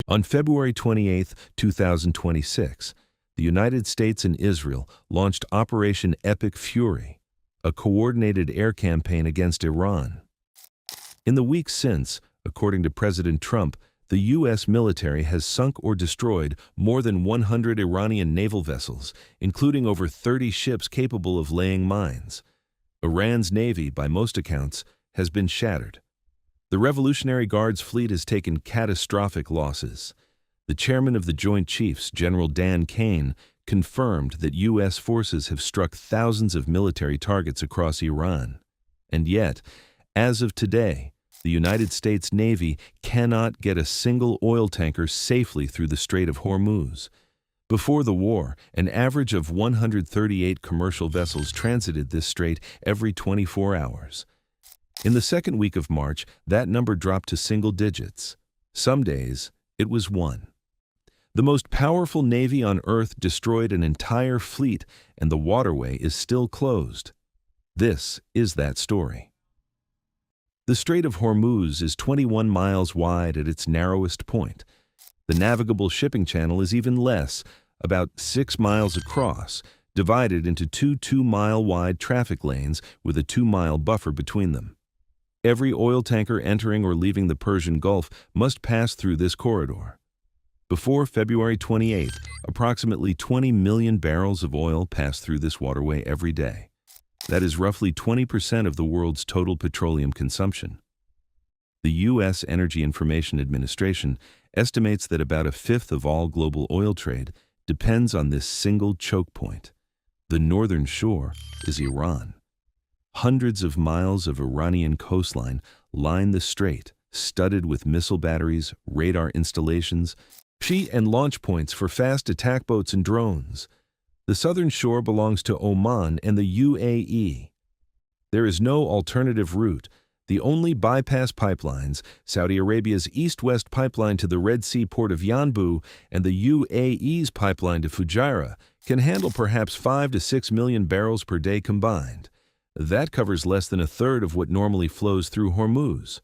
On February 28, 2026, the United States and Israel launched Operation Epic Fury, a coordinated air campaign against Iran. In the weeks since, according to President Trump, the U.S. military has sunk or destroyed more than 100 Iranian naval vessels, including over 30 ships capable of laying mines. Iran's navy, by most accounts, has been shattered. The Revolutionary Guard's fleet has taken catastrophic losses. The chairman of the Joint Chiefs, General Dan Kane, confirmed that U.S. forces have struck thousands of military targets across Iran. And yet, as of today, the United States Navy cannot get a single oil tanker safely through the Strait of Hormuz. Before the war, an average of 138 commercial vessels transited this strait every 24 hours. In the second week of March, that number dropped to single digits. Some days, it was one. The most powerful navy on Earth destroyed an entire fleet, and the waterway is still closed. This is that story. The Strait of Hormuz is 21 miles wide at its narrowest point. The navigable shipping channel is even less, about 6 miles across, divided into two 2-mile-wide traffic lanes with a 2-mile buffer between them. Every oil tanker entering or leaving the Persian Gulf must pass through this corridor. Before February 28, approximately 20 million barrels of oil passed through this waterway every day. That is roughly 20% of the world's total petroleum consumption. The U.S. Energy Information Administration estimates that about a fifth of all global oil trade depends on this single choke point. The northern shore is Iran. Hundreds of miles of Iranian coastline line the strait, studded with missile batteries, radar installations, and launch points for fast attack boats and drones. The southern shore belongs to Oman and the UAE. There is no alternative route. The only bypass pipelines, Saudi Arabia's east-west pipeline to the Red Sea port of Yanbu and the UAE's pipeline to Fujairah, can handle perhaps 5 to 6 million barrels per day combined. That covers less than a third of what normally flows through Hormuz.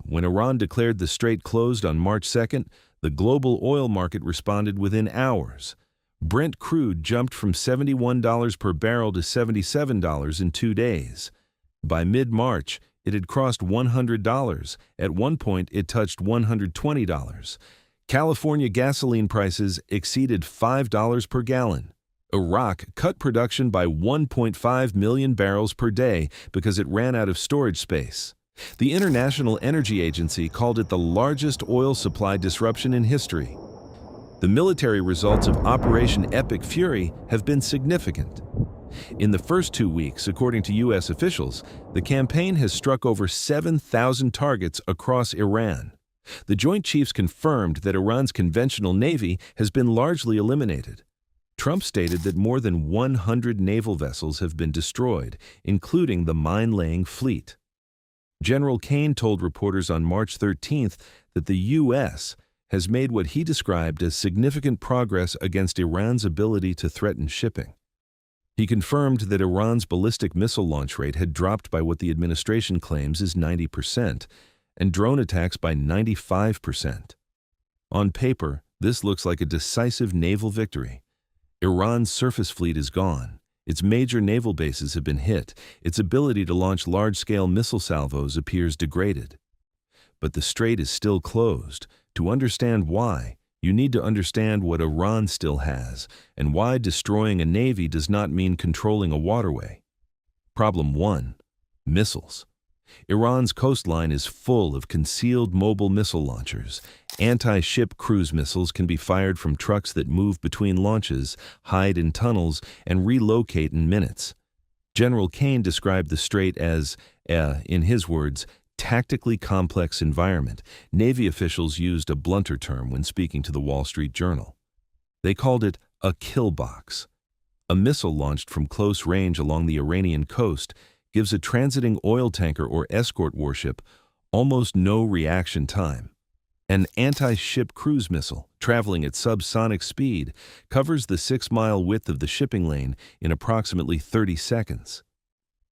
When Iran declared the strait closed on March 2nd, the global oil market responded within hours. Brent crude jumped from $71 per barrel to $77 in 2 days. By mid-March, it had crossed $100. At one point, it touched $120. California gasoline prices exceeded $5 per gallon. Iraq cut production by 1.5 million barrels per day because it ran out of storage space. The International Energy Agency called it the largest oil supply disruption in history. The military results of Operation Epic Fury have been significant. In the first 2 weeks, according to U.S. officials, the campaign has struck over 7,000 targets across Iran. The Joint Chiefs confirmed that Iran's conventional navy has been largely eliminated. Trump stated that more than 100 naval vessels have been destroyed, including the mine-laying fleet. General Kane told reporters on March 13th that the U.S. has made what he described as significant progress against Iran's ability to threaten shipping. He confirmed that Iran's ballistic missile launch rate had dropped by what the administration claims is 90%, and drone attacks by 95%. On paper, this looks like a decisive naval victory. Iran's surface fleet is gone. Its major naval bases have been hit. Its ability to launch large-scale missile salvos appears degraded. But the strait is still closed. To understand why, you need to understand what Iran still has, and why destroying a navy does not mean controlling a waterway. Problem 1. Missiles. Iran's coastline is full of concealed mobile missile launchers. Anti-ship cruise missiles can be fired from trucks that move between launches, hide in tunnels, and relocate in minutes. General Kane described the strait as, in his words, tactically complex environment. Navy officials used a blunter term when speaking to the Wall Street Journal. They called it a kill box. A missile launched from close range along the Iranian coast gives a transiting oil tanker or escort warship almost no reaction time. An anti-ship cruise missile, traveling at subsonic speed, covers the 6-mile width of the shipping lane in approximately 30 seconds.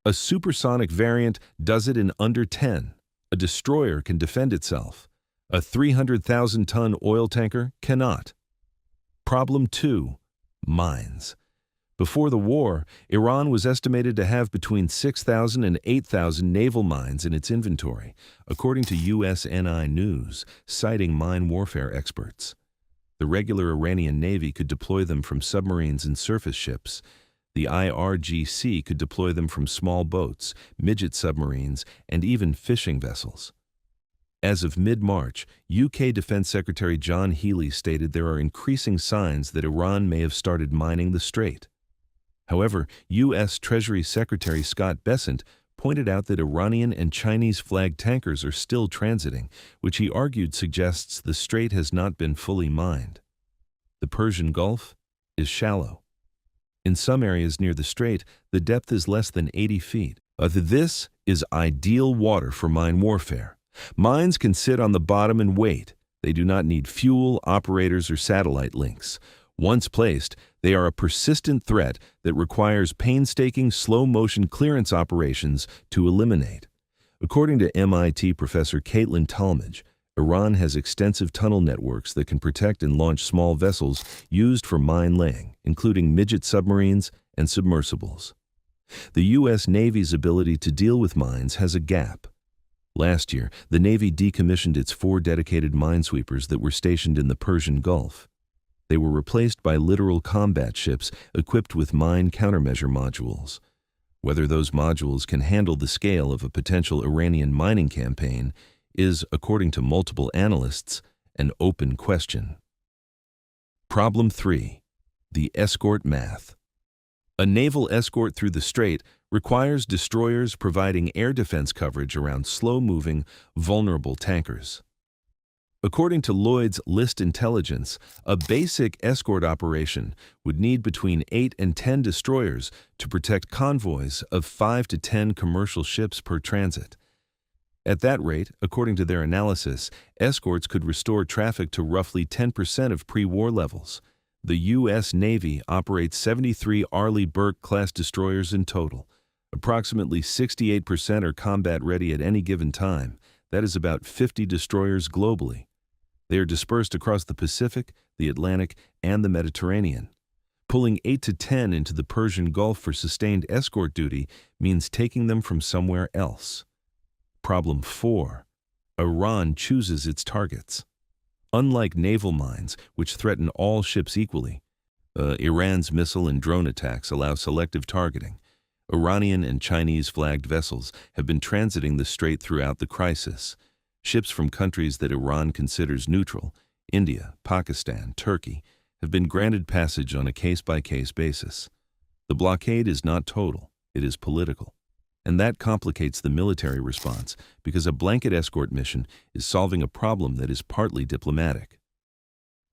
A supersonic variant does it in under 10. A destroyer can defend itself. A 300,000-ton oil tanker cannot. Problem 2. Mines. Before the war, Iran was estimated to have between 6,000 and 8,000 naval mines in its inventory, according to USNI News, citing mine warfare experts. The regular Iranian Navy could deploy them from submarines and surface ships. The IRGC could deploy them from small boats, midget submarines, and even fishing vessels. As of mid-March, UK Defense Secretary John Healey stated there are increasing signs that Iran may have started mining the strait. However, U.S. Treasury Secretary Scott Bessent pointed out that Iranian and Chinese-flagged tankers are still transiting, which he argued suggests the strait has not been fully mined. The Persian Gulf is shallow. In some areas near the strait, the depth is less than 80 feet. This is ideal water for mine warfare. Mines can sit on the bottom and wait. They do not need fuel, operators, or satellite links. Once placed, they are a persistent threat that requires painstaking slow-motion clearance operations to eliminate. According to MIT professor Caitlin Talmadge, Iran has extensive tunnel networks that can protect and launch small vessels used for mine laying, including midget submarines and submersibles. The U.S. Navy's ability to deal with mines has a gap. Last year, the Navy decommissioned its 4 dedicated minesweepers that were stationed in the Persian Gulf. They were replaced by littoral combat ships equipped with mine countermeasure modules. Whether those modules can handle the scale of a potential Iranian mining campaign is, according to multiple analysts, an open question. Problem 3. The escort math. A naval escort through the strait requires destroyers providing air defense coverage around slow-moving, vulnerable tankers. According to Lloyd's List Intelligence, a basic escort operation would need between 8 and 10 destroyers to protect convoys of 5 to 10 commercial ships per transit. At that rate, according to their analysis, escorts could restore traffic to roughly 10% of pre-war levels. The U.S. Navy operates 73 Arleigh Burke-class destroyers in total. Approximately 68% are combat-ready at any given time. That is about 50 destroyers globally. They are dispersed across the Pacific, the Atlantic, and the Mediterranean. Pulling 8 to 10 into the Persian Gulf for sustained escort duty means taking them from somewhere else. Problem 4. Iran chooses its targets. Unlike naval mines, which threaten all ships equally, Iran's missile and drone attacks allow selective targeting. Iranian and Chinese-flagged vessels have been transiting the strait throughout the crisis. Ships from countries that Iran considers neutral, India, Pakistan, Turkey, have been granted passage on a case-by-case basis. The blockade is not total, it is political. And that complicates the military response because a blanket escort mission is solving a problem that is partly diplomatic.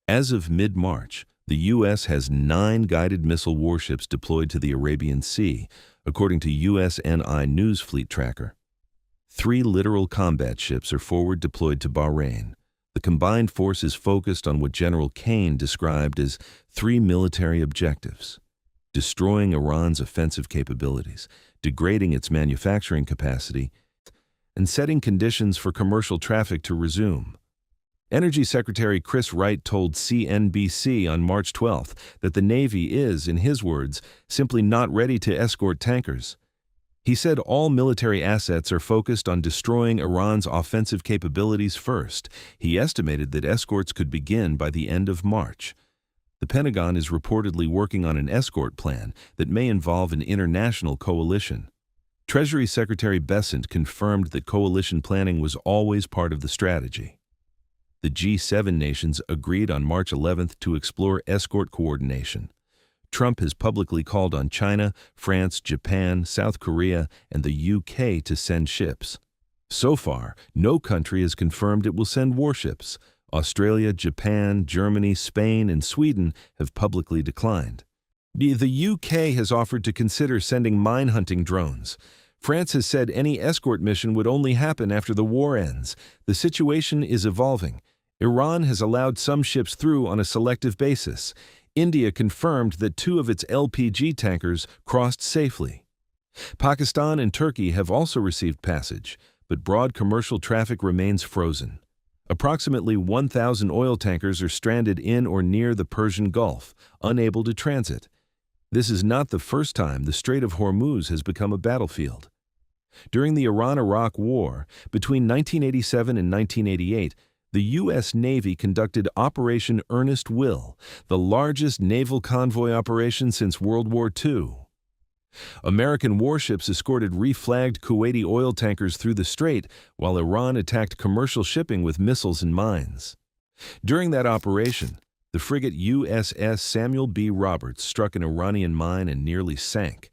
As of mid-March, the U.S. has 9 guided missile warships deployed to the Arabian Sea, according to USNI News Fleet Tracker. 3 littoral combat ships are forward deployed to Bahrain. The combined force is focused on what General Kane described as 3 military objectives: destroying Iran's offensive capabilities, degrading its manufacturing capacity, and setting conditions for commercial traffic to resume. Energy Secretary Chris Wright told CNBC on March 12 that the Navy is, in his words, simply not ready to escort tankers. He said all military assets are focused on destroying Iran's offensive capabilities first. He estimated that escorts could begin by the end of March. The Pentagon is reportedly working on an escort plan that may involve an international coalition. Treasury Secretary Bessent confirmed that coalition planning was always part of the strategy. The G7 nations agreed on March 11 to explore escort coordination. Trump has publicly called on China, France, Japan, South Korea, and the UK to send ships. So far, no country has confirmed it will send warships. Australia, Japan, Germany, Spain, and Sweden have publicly declined. The UK has offered to consider sending mine-hunting drones. France has said any escort mission would only happen after the war ends. The situation is evolving. Iran has allowed some ships through on a selective basis. India confirmed that 2 of its LPG tankers crossed safely. Pakistan and Turkey have also received passage, but broad commercial traffic remains frozen. Approximately 1,000 oil tankers are stranded in or near the Persian Gulf, unable to transit. This is not the first time the Strait of Hormuz has become a battlefield. During the Iran-Iraq War, between 1987 and 1988, the U.S. Navy conducted Operation Earnest Will, the largest naval convoy operation since World War II. American warships escorted reflagged Kuwaiti oil tankers through the strait, while Iran attacked commercial shipping with missiles and mines. During that operation, the frigate USS Samuel B. Roberts struck an Iranian mine and nearly sank.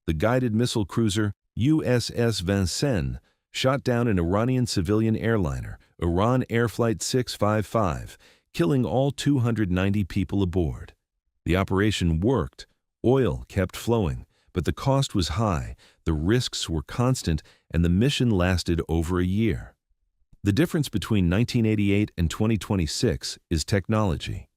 The guided missile cruiser USS Vincennes shot down an Iranian civilian airliner, Iran Air Flight 655, killing all 290 people aboard. The operation worked. Oil kept flowing, but the cost was high, the risks were constant, and the mission lasted over a year. The difference between 1988 and 2026 is technology.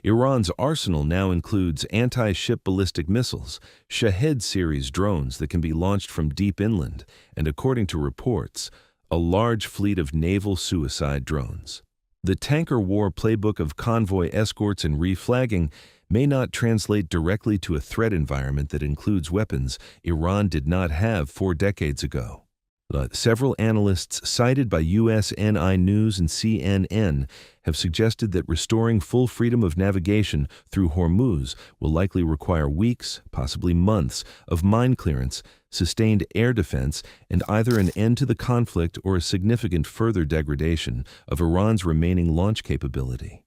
Iran's arsenal now includes anti-ship ballistic missiles, Shahed series drones that can be launched from deep inland, and according to reports, a large fleet of naval suicide drones. The tanker war playbook of convoy escorts and reflagging may not translate directly to a threat environment that includes weapons Iran did not have 4 decades ago. Several analysts cited by USNI News and CNN have suggested that restoring full freedom of navigation through Hormuz will likely require weeks, possibly months, of mine clearance, sustained air defense, and either an end to the conflict or a significant further degradation of Iran's remaining launch capability.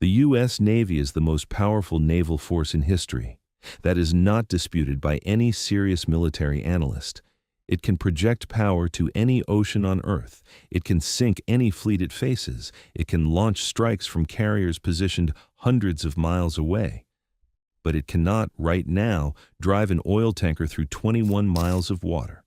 The U.S. Navy is the most powerful naval force in history. That is not disputed by any serious military analyst. It can project power to any ocean on Earth. It can sink any fleet it faces. It can launch strikes from carriers positioned hundreds of miles away. But it cannot, right now, drive an oil tanker through 21 miles of water.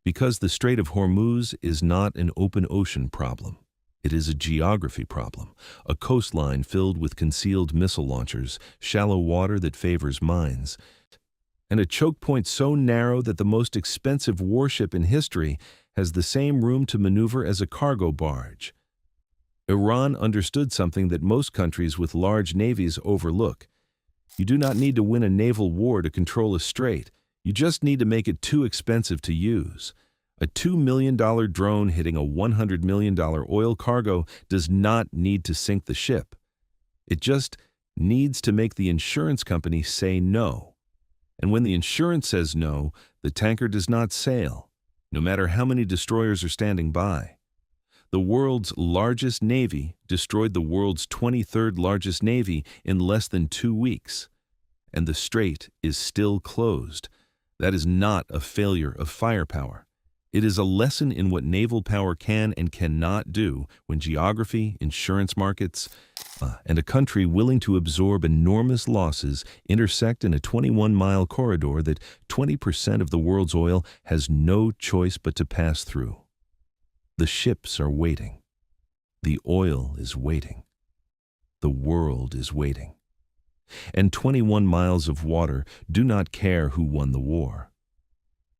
Because the Strait of Hormuz is not an open ocean problem. It is a geography problem, a coastline filled with concealed missile launchers, shallow water that favors mines, and a choke point so narrow that the most expensive warship in history has the same room to maneuver as a cargo barge. Iran understood something that most countries with large navies overlook. You do not need to win a naval war to control a strait. You just need to make it too expensive to use. A $2 million drone hitting a $100 million oil cargo does not need to sink the ship. It just needs to make the insurance company say no. And when the insurance says no, the tanker does not sail, no matter how many destroyers are standing by. The world's largest navy destroyed the world's 23rd largest navy in less than 2 weeks. And the strait is still closed. That is not a failure of firepower. It is a lesson in what naval power can and cannot do when geography, insurance markets, and a country willing to absorb enormous losses intersect in a 21-mile corridor that 20% of the world's oil has no choice but to pass through. The ships are waiting. The oil is waiting. The world is waiting. And 21 miles of water do not care who won the war.